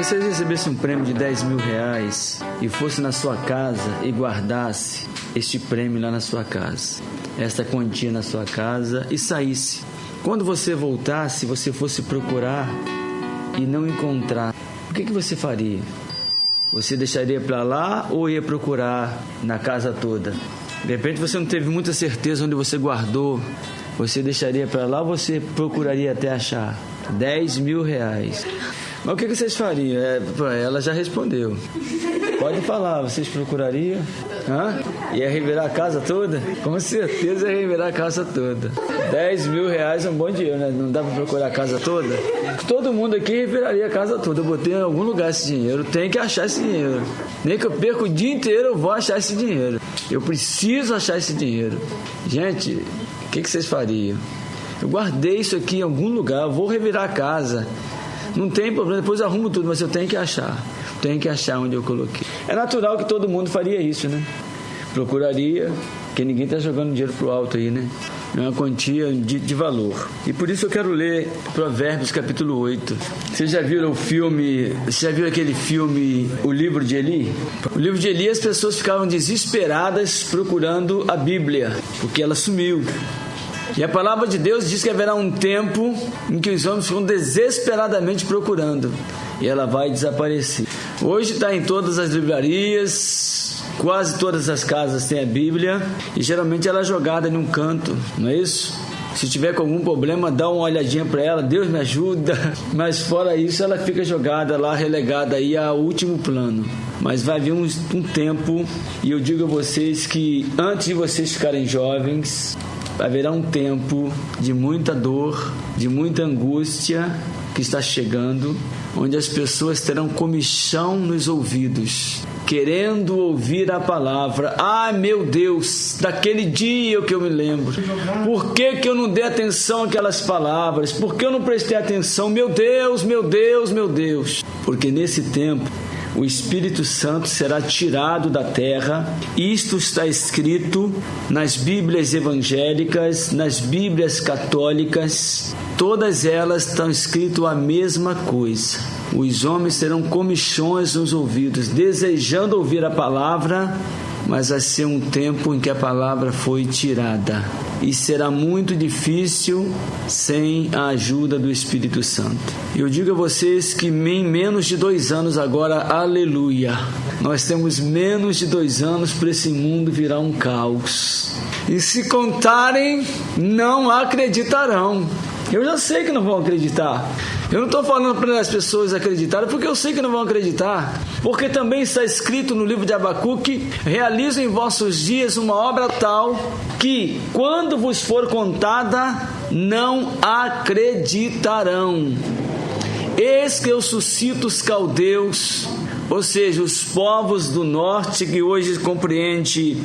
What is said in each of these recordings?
você recebesse um prêmio de 10 mil reais e fosse na sua casa e guardasse este prêmio lá na sua casa, esta quantia na sua casa, e saísse, quando você voltasse, você fosse procurar e não encontrar, o que você faria? Você deixaria para lá ou ia procurar na casa toda? De repente você não teve muita certeza onde você guardou. Você deixaria para lá ou você procuraria até achar? 10 mil reais. Mas o que vocês fariam? Ela já respondeu. Pode falar, vocês procurariam? Ia revirar a casa toda? Com certeza ia revirar a casa toda. 10 mil reais é um bom dinheiro, né? Não dá para procurar a casa toda? Todo mundo aqui reviraria a casa toda. Eu botei em algum lugar esse dinheiro. Tem que achar esse dinheiro. Nem que eu perca o dia inteiro, eu vou achar esse dinheiro. Eu preciso achar esse dinheiro. Gente, o que vocês fariam? Eu guardei isso aqui em algum lugar. Eu vou revirar a casa. Não tem problema, depois eu arrumo tudo, mas eu tenho que achar. Tenho que achar onde eu coloquei. É natural que todo mundo faria isso, né? Procuraria, porque ninguém está jogando dinheiro pro alto aí, né? É uma quantia de valor. E por isso eu quero ler Provérbios capítulo 8. Vocês já viram o filme? Você já viu aquele filme, O Livro de Eli? O Livro de Eli, as pessoas ficavam desesperadas procurando a Bíblia, porque ela sumiu. E a palavra de Deus diz que haverá um tempo em que os homens ficam desesperadamente procurando e ela vai desaparecer. Hoje está em todas as livrarias, quase todas as casas têm a Bíblia e geralmente ela é jogada em um canto, não é isso? Se tiver com algum problema, dá uma olhadinha para ela, Deus me ajuda. Mas fora isso, ela fica jogada lá, relegada aí ao último plano. Mas vai vir um tempo, e eu digo a vocês que antes de vocês ficarem jovens, haverá um tempo de muita dor, de muita angústia que está chegando, onde as pessoas terão comichão nos ouvidos, querendo ouvir a palavra. Meu Deus, daquele dia que eu me lembro, por que eu não dei atenção àquelas palavras? Por que eu não prestei atenção? Meu Deus, meu Deus, meu Deus. Porque nesse tempo o Espírito Santo será tirado da terra. Isto está escrito nas Bíblias evangélicas, nas Bíblias católicas. Todas elas estão escritas a mesma coisa. Os homens terão comichões nos ouvidos, desejando ouvir a palavra, mas vai ser um tempo em que a palavra foi tirada. E será muito difícil sem a ajuda do Espírito Santo. Eu digo a vocês que em menos de 2 anos agora, aleluia, nós temos menos de 2 anos para esse mundo virar um caos. E se contarem, não acreditarão. Eu já sei que não vão acreditar. Eu não estou falando para as pessoas acreditarem, porque eu sei que não vão acreditar. Porque também está escrito no livro de Abacuque: realizo em vossos dias uma obra tal que, quando vos for contada, não acreditarão. Eis que eu suscito os caldeus, ou seja, os povos do norte, que hoje compreende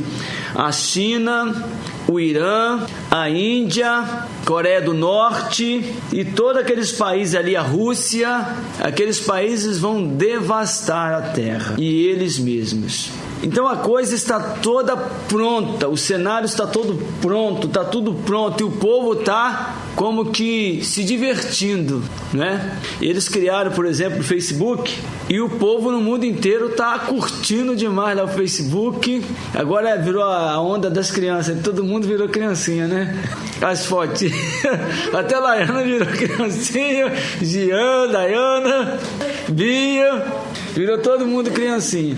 a China, o Irã, a Índia, Coreia do Norte e todos aqueles países ali, a Rússia. Aqueles países vão devastar a terra e eles mesmos. Então a coisa está toda pronta, o cenário está todo pronto, está tudo pronto, e o povo está como que se divertindo, né? Eles criaram, por exemplo, o Facebook, e o povo no mundo inteiro está curtindo demais lá o Facebook. Agora virou a onda das crianças, todo mundo virou criancinha, né? As fotos, até a Laiana virou criancinha, Gian, Dayana, Bia, virou todo mundo criancinha.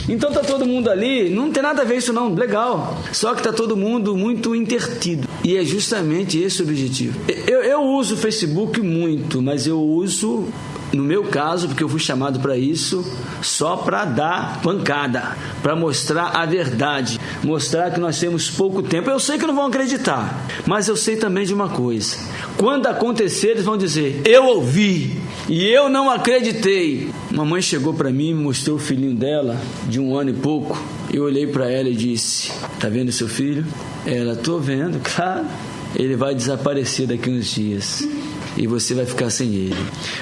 Então tá todo mundo ali, não tem nada a ver isso não, legal. Só que tá todo mundo muito intertido. E é justamente esse o objetivo. Eu uso o Facebook muito, mas eu uso, no meu caso, porque eu fui chamado para isso, só para dar pancada, para mostrar a verdade, mostrar que nós temos pouco tempo. Eu sei que não vão acreditar, mas eu sei também de uma coisa: quando acontecer, eles vão dizer, eu ouvi e eu não acreditei. Uma mãe chegou para mim e me mostrou o filhinho dela, de 1 ano e pouco. Eu olhei para ela e disse, tá vendo seu filho? Ela, tô vendo, claro. Ele vai desaparecer daqui uns dias e você vai ficar sem ele.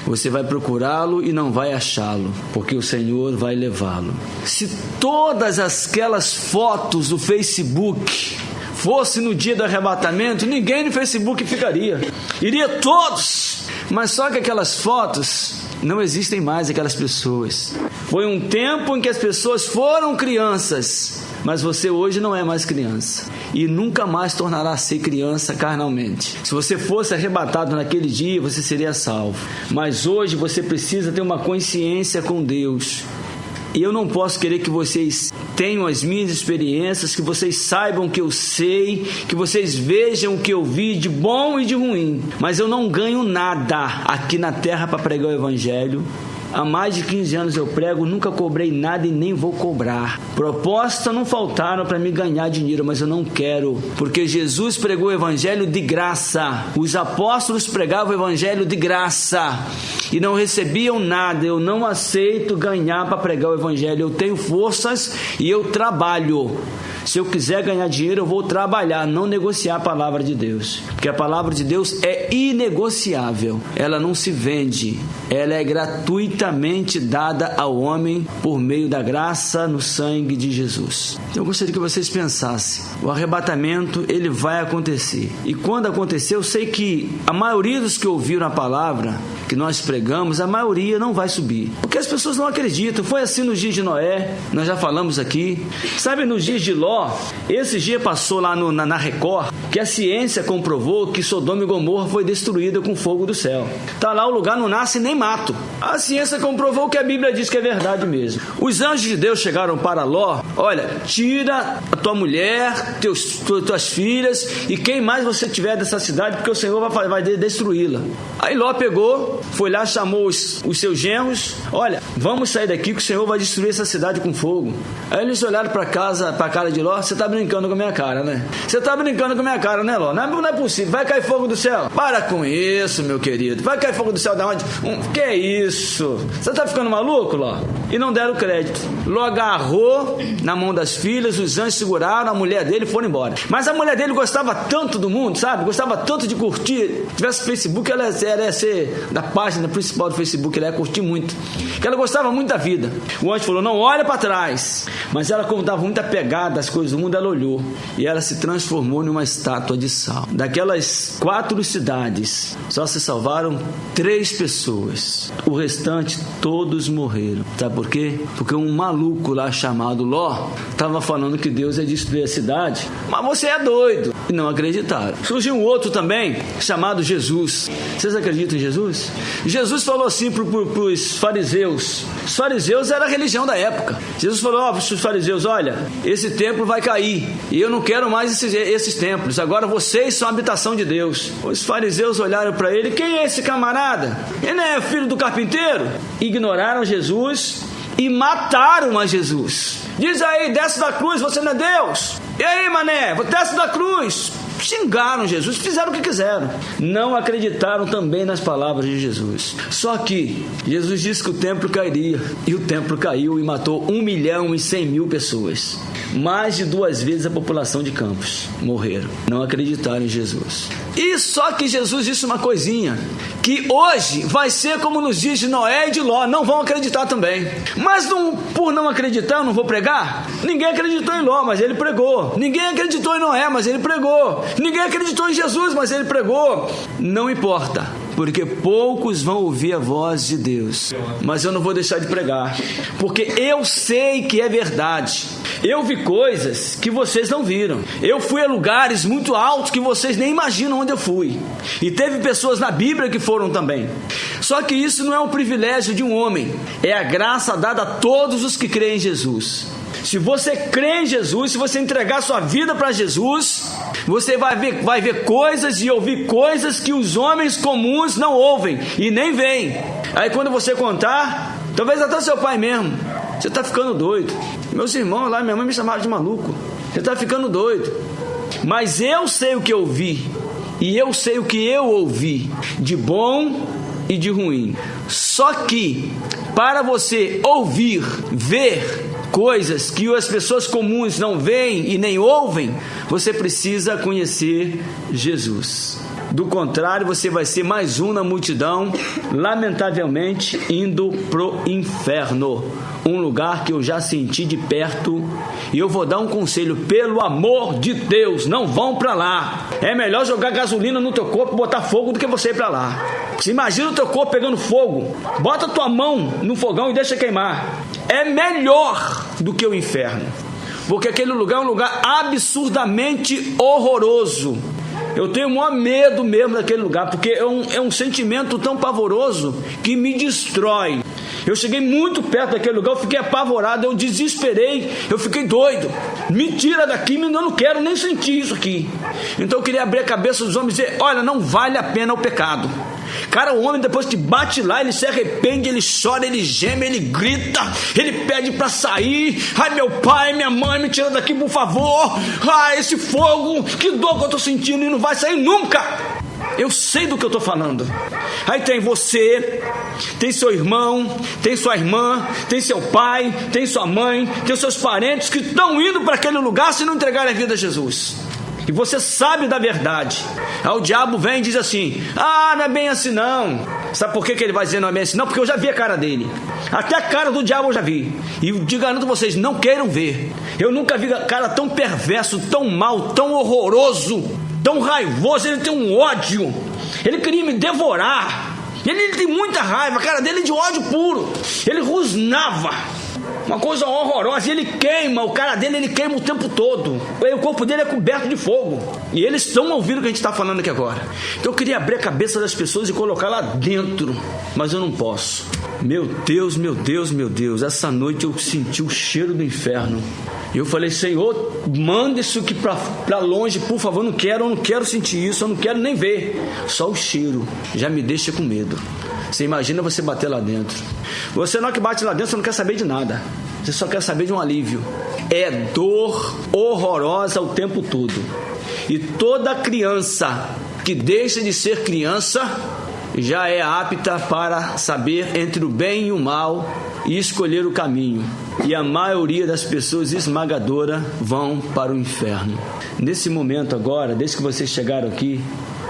Você vai procurá-lo e não vai achá-lo, porque o Senhor vai levá-lo. Se todas aquelas fotos do Facebook fosse no dia do arrebatamento, ninguém no Facebook ficaria. Iria todos. Mas só que aquelas fotos não existem mais aquelas pessoas. Foi um tempo em que as pessoas foram crianças, mas você hoje não é mais criança e nunca mais tornará a ser criança carnalmente. Se você fosse arrebatado naquele dia, você seria salvo, mas hoje você precisa ter uma consciência com Deus. E eu não posso querer que vocês tenham as minhas experiências, que vocês saibam o que eu sei, que vocês vejam o que eu vi de bom e de ruim. Mas eu não ganho nada aqui na terra para pregar o Evangelho. Há mais de 15 anos eu prego, nunca cobrei nada e nem vou cobrar. Propostas não faltaram para me ganhar dinheiro, mas eu não quero, porque Jesus pregou o Evangelho de graça. Os apóstolos pregavam o Evangelho de graça e não recebiam nada. Eu não aceito ganhar para pregar o Evangelho. Eu tenho forças e eu trabalho. Se eu quiser ganhar dinheiro, eu vou trabalhar, não negociar a palavra de Deus. Porque a palavra de Deus é inegociável. Ela não se vende. Ela é gratuitamente dada ao homem por meio da graça no sangue de Jesus. Então eu gostaria que vocês pensassem. O arrebatamento, ele vai acontecer. E quando acontecer, eu sei que a maioria dos que ouviram a palavra que nós pregamos, a maioria não vai subir. Porque as pessoas não acreditam. Foi assim nos dias de Noé, nós já falamos aqui. Sabe, nos dias de Ló, esse dia passou lá na Record, que a ciência comprovou que Sodoma e Gomorra foi destruída com fogo do céu. Tá lá, o lugar não nasce nem mato. A ciência comprovou que a Bíblia diz que é verdade mesmo. Os anjos de Deus chegaram para Ló: olha, tira a tua mulher, tuas filhas e quem mais você tiver dessa cidade, porque o Senhor vai destruí-la. Aí Ló pegou, foi lá, chamou os seus genros: olha, vamos sair daqui que o Senhor vai destruir essa cidade com fogo. Aí eles olharam para a cara de Ló: você tá brincando com a minha cara, né? Você tá brincando com a minha cara, né, Ló? Não é possível, vai cair fogo do céu. Para com isso, meu querido. Vai cair fogo do céu da onde? Que é isso? Você tá ficando maluco, Ló? E não deram crédito. Ló agarrou na mão das filhas, os anjos seguraram a mulher dele e foram embora. Mas a mulher dele gostava tanto do mundo, sabe? Gostava tanto de curtir. Se tivesse Facebook, ela ia ser da página principal do Facebook, ela ia curtir muito. Porque ela gostava muito da vida. O anjo falou: não olha para trás. Mas ela, como estava muito apegada às coisas do mundo, ela olhou e ela se transformou numa estátua de sal. Daquelas 4 cidades, só se salvaram 3 pessoas. O restante, todos morreram. Sabe por quê? Porque um maluco lá chamado Ló estava falando que Deus ia destruir a cidade. Mas você é doido. E não acreditaram. Surgiu um outro também, chamado Jesus. Vocês acreditam em Jesus? Jesus falou assim para os fariseus. Os fariseus era a religião da época. Jesus falou para os fariseus: olha, esse templo vai cair e eu não quero mais esses templos. Agora vocês são a habitação de Deus. Os fariseus olharam para ele: quem é esse camarada? Ele não é filho do carpinteiro? Ignoraram Jesus e mataram a Jesus. Diz aí, desce da cruz, você não é Deus? E aí, mané, desce da cruz. Xingaram Jesus, fizeram o que quiseram. Não acreditaram também nas palavras de Jesus. Só que Jesus disse que o templo cairia. E o templo caiu e matou 1.100.000 pessoas. Mais de 2 vezes a população de Campos morreram. Não acreditaram em Jesus. E só que Jesus disse uma coisinha: que hoje vai ser como nos dias de Noé e de Ló. Não vão acreditar também. Mas por não acreditar, eu não vou pregar? Ninguém acreditou em Ló, mas ele pregou. Ninguém acreditou em Noé, mas ele pregou. Ninguém acreditou em Jesus, mas ele pregou. Não importa, porque poucos vão ouvir a voz de Deus. Mas eu não vou deixar de pregar, porque eu sei que é verdade. Eu vi coisas que vocês não viram. Eu fui a lugares muito altos que vocês nem imaginam onde eu fui. E teve pessoas na Bíblia que foram também. Só que isso não é um privilégio de um homem. É a graça dada a todos os que creem em Jesus. Se você crê em Jesus, se você entregar sua vida para Jesus, você vai ver coisas e ouvir coisas que os homens comuns não ouvem e nem veem. Aí quando você contar, talvez até seu pai mesmo: você está ficando doido. Meus irmãos lá, minha mãe me chamaram de maluco. Você está ficando doido. Mas eu sei o que eu vi, e eu sei o que eu ouvi, de bom e de ruim. Só que para você ouvir, ver coisas que as pessoas comuns não veem e nem ouvem, você precisa conhecer Jesus. Do contrário, você vai ser mais um na multidão, lamentavelmente indo pro inferno. um lugar que eu já senti de perto, e eu vou dar um conselho: pelo amor de Deus, não vão para lá. É melhor jogar gasolina no teu corpo e botar fogo do que você ir para lá. Você imagina o teu corpo pegando fogo, bota tua mão no fogão e deixa queimar. É melhor do que o inferno, porque aquele lugar é um lugar absurdamente horroroso. Eu tenho o maior medo mesmo daquele lugar, porque é um sentimento tão pavoroso que me destrói. Eu cheguei muito perto daquele lugar, eu fiquei apavorado, eu desesperei, eu fiquei doido. Me tira daqui, eu não quero nem sentir isso aqui. Então eu queria abrir a cabeça dos homens e dizer: olha, não vale a pena o pecado. Cara, o homem depois que bate lá, ele se arrepende, ele chora, ele geme, ele grita, ele pede pra sair. Ai, meu pai, minha mãe, me tira daqui, por favor. Ai, esse fogo, que dor que eu tô sentindo, e não vai sair nunca. Eu sei do que eu tô falando. Aí tem você, tem seu irmão, tem sua irmã, tem seu pai, tem sua mãe, tem seus parentes que estão indo para aquele lugar se não entregarem a vida a Jesus. E você sabe da verdade. Aí o diabo vem e diz assim: ah, não é bem assim não. Sabe por que ele vai dizer não é bem assim? Não, porque eu já vi a cara dele. Até a cara do diabo eu já vi. E te garanto vocês, não queiram ver. Eu nunca vi cara tão perverso, tão mau, tão horroroso, tão raivoso. Ele tem um ódio. Ele queria me devorar. Ele tem muita raiva. A cara dele é de ódio puro. Ele rosnava. Uma coisa horrorosa. E ele queima. O cara dele, ele queima o tempo todo. O corpo dele é coberto de fogo. E eles estão ouvindo o que a gente está falando aqui agora. Então eu queria abrir a cabeça das pessoas e colocar lá dentro. Mas eu não posso. Meu Deus, meu Deus, meu Deus. Essa noite eu senti o cheiro do inferno. E eu falei: Senhor, manda isso aqui pra longe, por favor. Eu não quero sentir isso. Eu não quero nem ver. Só o cheiro já me deixa com medo. Você imagina você bater lá dentro. Você não que bate lá dentro, você não quer saber de nada. Você só quer saber de um alívio. É dor horrorosa o tempo todo. E toda criança que deixa de ser criança já é apta para saber entre o bem e o mal e escolher o caminho. E a maioria das pessoas esmagadora vão para o inferno. Nesse momento agora, desde que vocês chegaram aqui,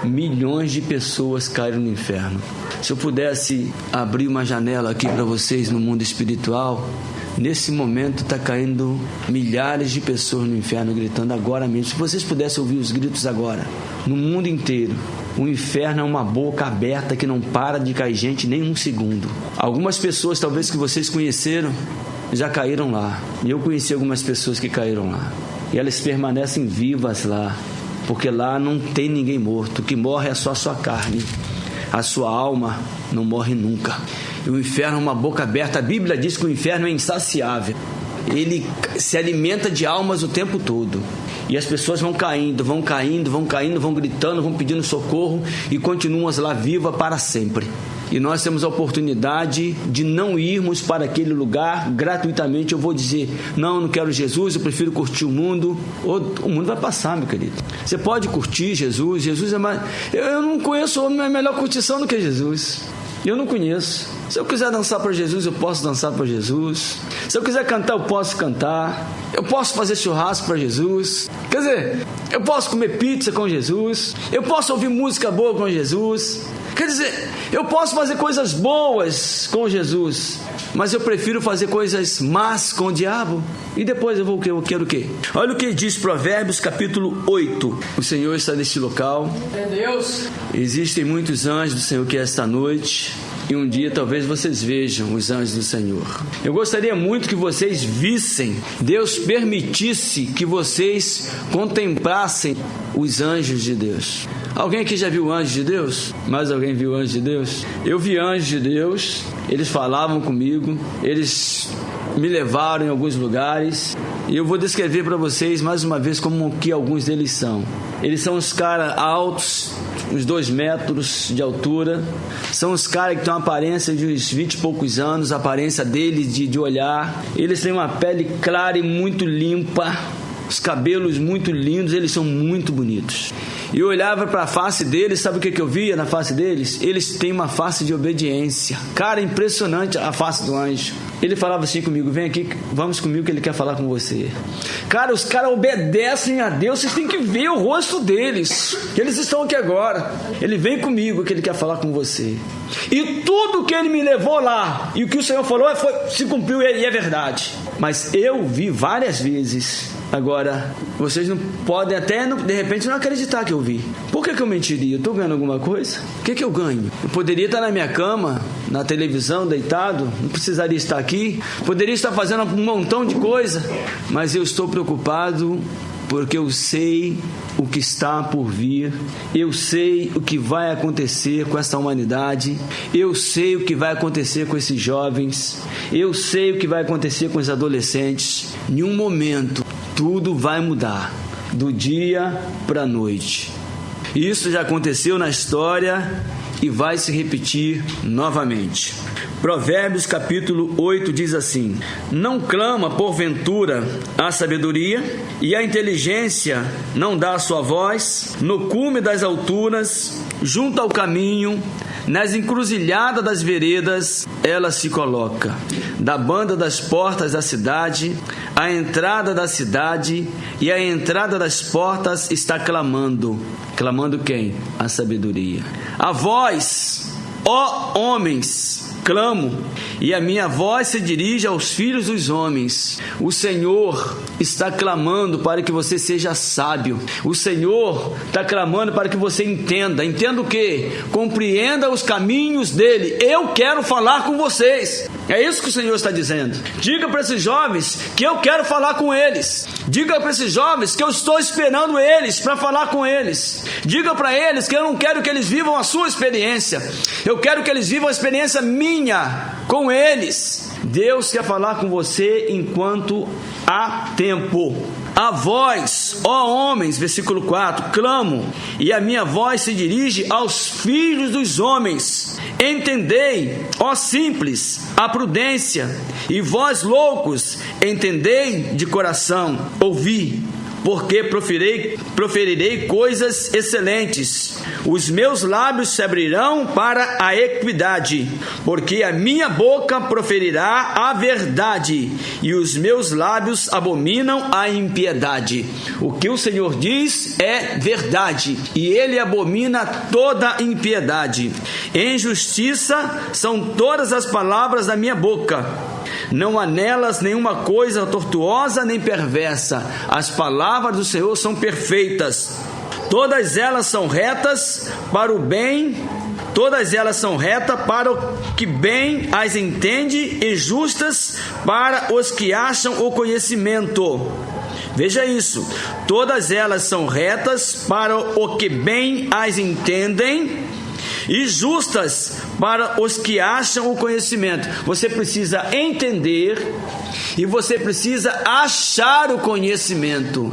milhões de pessoas caíram no inferno. Se eu pudesse abrir uma janela aqui para vocês no mundo espiritual, nesse momento está caindo milhares de pessoas no inferno, gritando agora mesmo. Se vocês pudessem ouvir os gritos agora, no mundo inteiro. O inferno é uma boca aberta que não para de cair gente nem um segundo. Algumas pessoas, talvez que vocês conheceram, já caíram lá. E eu conheci algumas pessoas que caíram lá. E elas permanecem vivas lá, porque lá não tem ninguém morto. O que morre é só a sua carne. A sua alma não morre nunca. E o inferno é uma boca aberta. A Bíblia diz que o inferno é insaciável. Ele se alimenta de almas o tempo todo. E as pessoas vão caindo, vão gritando, vão pedindo socorro e continuam lá vivas para sempre. E nós temos a oportunidade de não irmos para aquele lugar gratuitamente. Eu vou dizer: não, eu não quero Jesus, eu prefiro curtir o mundo. O mundo vai passar, meu querido. Você pode curtir Jesus. Jesus é mais... Eu não conheço uma melhor curtição do que Jesus. Eu não conheço. Se eu quiser dançar para Jesus, eu posso dançar para Jesus. Se eu quiser cantar, eu posso cantar. Eu posso fazer churrasco para Jesus. Quer dizer, eu posso comer pizza com Jesus. Eu posso ouvir música boa com Jesus. Quer dizer, eu posso fazer coisas boas com Jesus, mas eu prefiro fazer coisas más com o diabo. E depois eu quero o quê? Olha o que diz Provérbios capítulo 8. O Senhor está neste local. É Deus. Existem muitos anjos do Senhor que esta noite, e um dia talvez vocês vejam os anjos do Senhor. Eu gostaria muito que vocês vissem, Deus permitisse que vocês contemplassem os anjos de Deus. Alguém aqui já viu anjos de Deus? Mais alguém viu anjos de Deus? Eu vi anjos de Deus, eles falavam comigo, eles me levaram em alguns lugares, e eu vou descrever para vocês mais uma vez como que alguns deles são. Eles são os caras altos, uns 2 metros de altura, são os caras que têm uma aparência de uns 20 e poucos anos, a aparência deles de olhar. Eles têm uma pele clara e muito limpa, os cabelos muito lindos, eles são muito bonitos. e olhava para a face deles. Sabe o que eu via na face deles? Eles têm uma face de obediência. Cara, impressionante a face do anjo. Ele falava assim comigo: vem aqui, vamos comigo que ele quer falar com você. Cara, os caras obedecem a Deus. Vocês têm que ver o rosto deles. Eles estão aqui agora. Ele vem comigo que ele quer falar com você. E tudo que ele me levou lá, e o que o Senhor falou se cumpriu, e é verdade. Mas eu vi várias vezes. Agora, vocês não podem até, de repente, não acreditar que eu vi. Por que eu mentiria? Eu estou ganhando alguma coisa? O que eu ganho? Eu poderia estar na minha cama, na televisão, deitado. Não precisaria estar aqui. Poderia estar fazendo um montão de coisa. Mas eu estou preocupado porque eu sei o que está por vir, eu sei o que vai acontecer com essa humanidade, eu sei o que vai acontecer com esses jovens, eu sei o que vai acontecer com os adolescentes. Em um momento, tudo vai mudar, do dia para a noite. Isso já aconteceu na história e vai se repetir novamente. Provérbios capítulo 8 diz assim: não clama porventura a sabedoria, e a inteligência não dá a sua voz? No cume das alturas, junto ao caminho, nas encruzilhadas das veredas, ela se coloca. Da banda das portas da cidade, a entrada da cidade e a entrada das portas está clamando. Clamando quem? A sabedoria. A voz, ó homens, clamo, e a minha voz se dirige aos filhos dos homens. O Senhor está clamando para que você seja sábio. O Senhor está clamando para que você entenda. Entenda o quê? Compreenda os caminhos dele. Eu quero falar com vocês. É isso que o Senhor está dizendo. Diga para esses jovens que eu quero falar com eles. Diga para esses jovens que eu estou esperando eles para falar com eles. Diga para eles que eu não quero que eles vivam a sua experiência. Eu quero que eles vivam a experiência minha com eles. Deus quer falar com você enquanto há tempo. A voz, ó homens, versículo 4, clamo, e a minha voz se dirige aos filhos dos homens. Entendei, ó simples, a prudência, e vós loucos, entendei de coração, ouvi, porque proferirei coisas excelentes. Os meus lábios se abrirão para a equidade, porque a minha boca proferirá a verdade, e os meus lábios abominam a impiedade. O que o Senhor diz é verdade, e Ele abomina toda impiedade. Em justiça são todas as palavras da minha boca. Não há nelas nenhuma coisa tortuosa nem perversa. As palavras do Senhor são perfeitas. Todas elas são retas para o bem. Todas elas são retas para o que bem as entende, e justas para os que acham o conhecimento. Veja isso. Todas elas são retas para o que bem as entendem, e justas para os que acham o conhecimento. Você precisa entender e você precisa achar o conhecimento.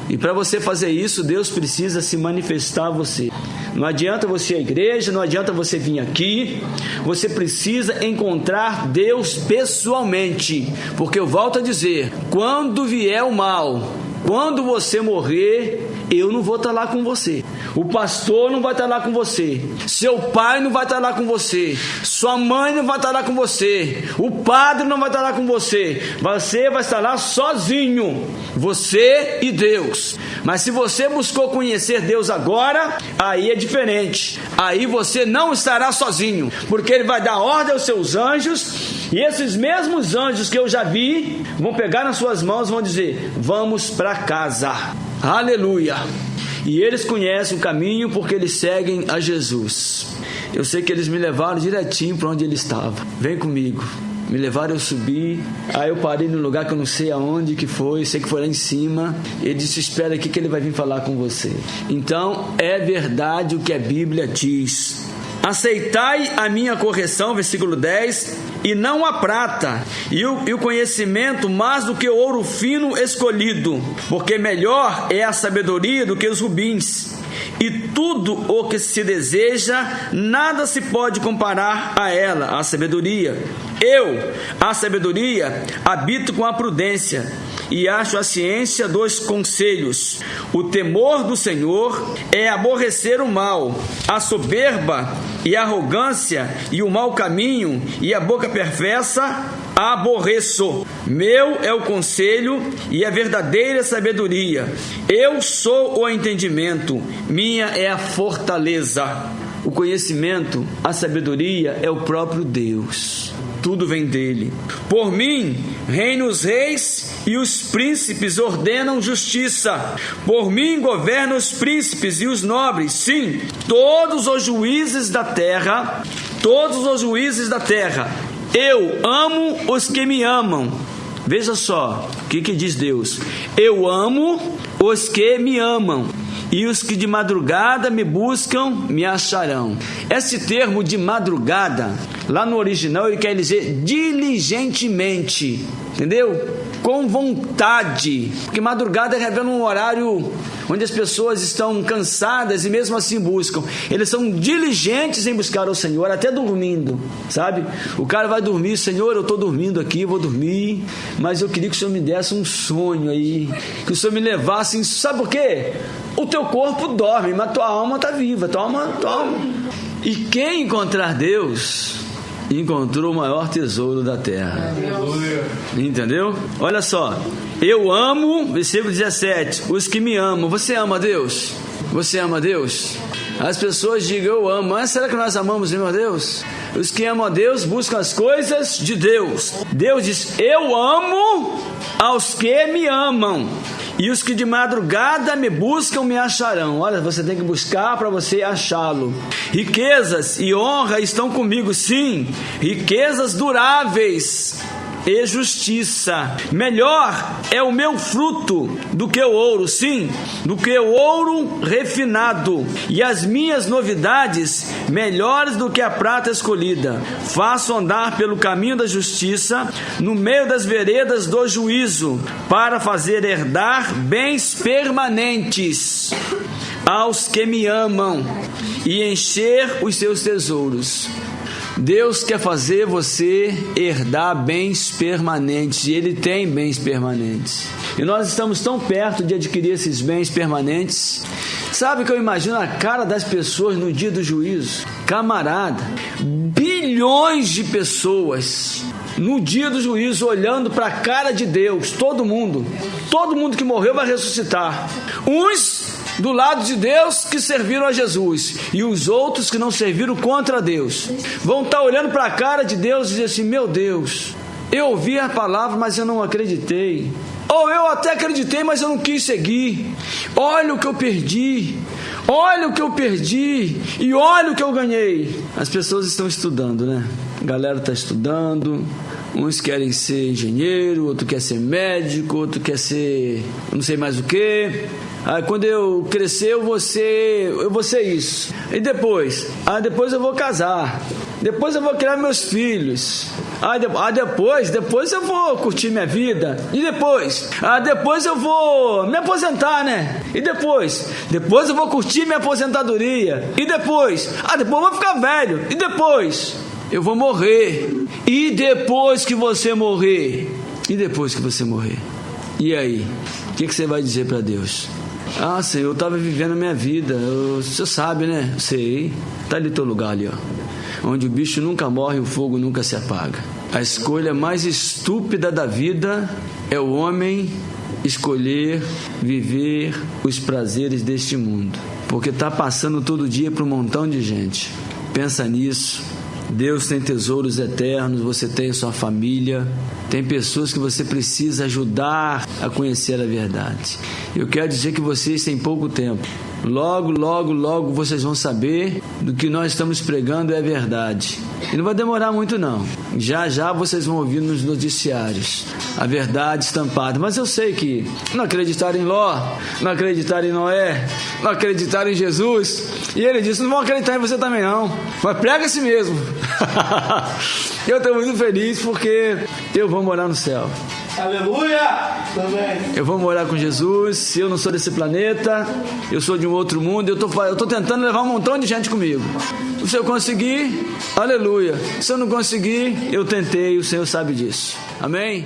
E para você fazer isso, Deus precisa se manifestar a você. Não adianta você ir à igreja, não adianta você vir aqui. Você precisa encontrar Deus pessoalmente. Porque eu volto a dizer, quando vier o mal, quando você morrer, eu não vou estar lá com você. O pastor não vai estar lá com você. Seu pai não vai estar lá com você. Sua mãe não vai estar lá com você. O padre não vai estar lá com você. Você vai estar lá sozinho. Você e Deus. Mas se você buscou conhecer Deus agora, aí é diferente. Aí você não estará sozinho. Porque Ele vai dar ordem aos seus anjos. E esses mesmos anjos que eu já vi vão pegar nas suas mãos e vão dizer: vamos para casa. Aleluia. E eles conhecem o caminho porque eles seguem a Jesus. Eu sei que eles me levaram direitinho para onde ele estava. Vem comigo. Me levaram, eu subi. Aí eu parei num lugar que eu não sei aonde que foi. Sei que foi lá em cima. Ele disse: espera aqui que ele vai vir falar com você. Então é verdade o que a Bíblia diz. Aceitai a minha correção, versículo 10, e não a prata, e o conhecimento mais do que o ouro fino escolhido, porque melhor é a sabedoria do que os rubins. E tudo o que se deseja, nada se pode comparar a ela, a sabedoria. Eu, a sabedoria, habito com a prudência, e acho a ciência dos conselhos. O temor do Senhor é aborrecer o mal, a soberba e a arrogância e o mau caminho e a boca perversa aborreço. Meu é o conselho e a verdadeira sabedoria. Eu sou o entendimento, minha é a fortaleza. O conhecimento, a sabedoria é o próprio Deus. Tudo vem dele. Por mim, reinam os reis e os príncipes ordenam justiça. Por mim, governam os príncipes e os nobres. Sim, todos os juízes da terra. Todos os juízes da terra. Eu amo os que me amam. Veja só, o que diz Deus? Eu amo os que me amam. E os que de madrugada me buscam, me acharão. Esse termo de madrugada, lá no original, ele quer dizer diligentemente. Entendeu? Com vontade. Porque madrugada revela um horário onde as pessoas estão cansadas e mesmo assim buscam. Eles são diligentes em buscar o Senhor, até dormindo, sabe? O cara vai dormir, Senhor, eu estou dormindo aqui, vou dormir, mas eu queria que o Senhor me desse um sonho aí, que o Senhor me levasse, sabe por quê? O teu corpo dorme, mas tua alma está viva, tua alma. E quem encontrar Deus, encontrou o maior tesouro da terra. Entendeu? Olha só. Eu amo, versículo 17, os que me amam. Você ama Deus? Você ama Deus? As pessoas digam, eu amo. Mas será que nós amamos, meu Deus? Os que amam a Deus buscam as coisas de Deus. Deus diz, eu amo aos que me amam. E os que de madrugada me buscam, me acharão. Olha, você tem que buscar para você achá-lo. Riquezas e honra estão comigo, sim. Riquezas duráveis e justiça. Melhor é o meu fruto do que o ouro, sim, do que o ouro refinado. E as minhas novidades melhores do que a prata escolhida. Faço andar pelo caminho da justiça, no meio das veredas do juízo, para fazer herdar bens permanentes aos que me amam e encher os seus tesouros. Deus quer fazer você herdar bens permanentes, e Ele tem bens permanentes. E nós estamos tão perto de adquirir esses bens permanentes. Sabe o que eu imagino a cara das pessoas no dia do juízo? Camarada, bilhões de pessoas no dia do juízo olhando para a cara de Deus. Todo mundo que morreu vai ressuscitar. Uns do lado de Deus que serviram a Jesus, e os outros que não serviram contra Deus vão estar olhando para a cara de Deus e dizer assim, meu Deus, eu ouvi a palavra, mas eu não acreditei, ou eu até acreditei, mas eu não quis seguir. Olha o que eu perdi, e olha o que eu ganhei. As pessoas estão estudando, né? A galera está estudando. Uns querem ser engenheiro, outro quer ser médico, outro quer ser não sei mais o que. Aí quando eu crescer eu vou ser isso. E depois? Depois eu vou casar. Depois eu vou criar meus filhos. Depois eu vou curtir minha vida. E depois? Depois eu vou me aposentar, né? E depois? Depois eu vou curtir minha aposentadoria. E depois? Depois eu vou ficar velho. E depois? Eu vou morrer. E depois que você morrer? E depois que você morrer? E aí? O que você vai dizer para Deus? Senhor, eu estava vivendo a minha vida. Você sabe, né? Sei. Está ali teu lugar ali, ó. Onde o bicho nunca morre, o fogo nunca se apaga. A escolha mais estúpida da vida é o homem escolher viver os prazeres deste mundo. Porque está passando todo dia para um montão de gente. Pensa nisso. Deus tem tesouros eternos, você tem a sua família, tem pessoas que você precisa ajudar a conhecer a verdade. Eu quero dizer que vocês têm pouco tempo. Logo, logo, logo vocês vão saber do que nós estamos pregando é verdade. E não vai demorar muito não. Já já vocês vão ouvir nos noticiários a verdade estampada. Mas eu sei que não acreditaram em Ló, não acreditaram em Noé, não acreditaram em Jesus. E ele disse, não vão acreditar em você também não. Mas prega assim mesmo. Eu estou muito feliz porque eu vou morar no céu. Aleluia! Também. Eu vou morar com Jesus. Eu não sou desse planeta, eu sou de um outro mundo. Eu estou tentando levar um montão de gente comigo. Se eu conseguir, aleluia. Se eu não conseguir, eu tentei. O Senhor sabe disso. Amém?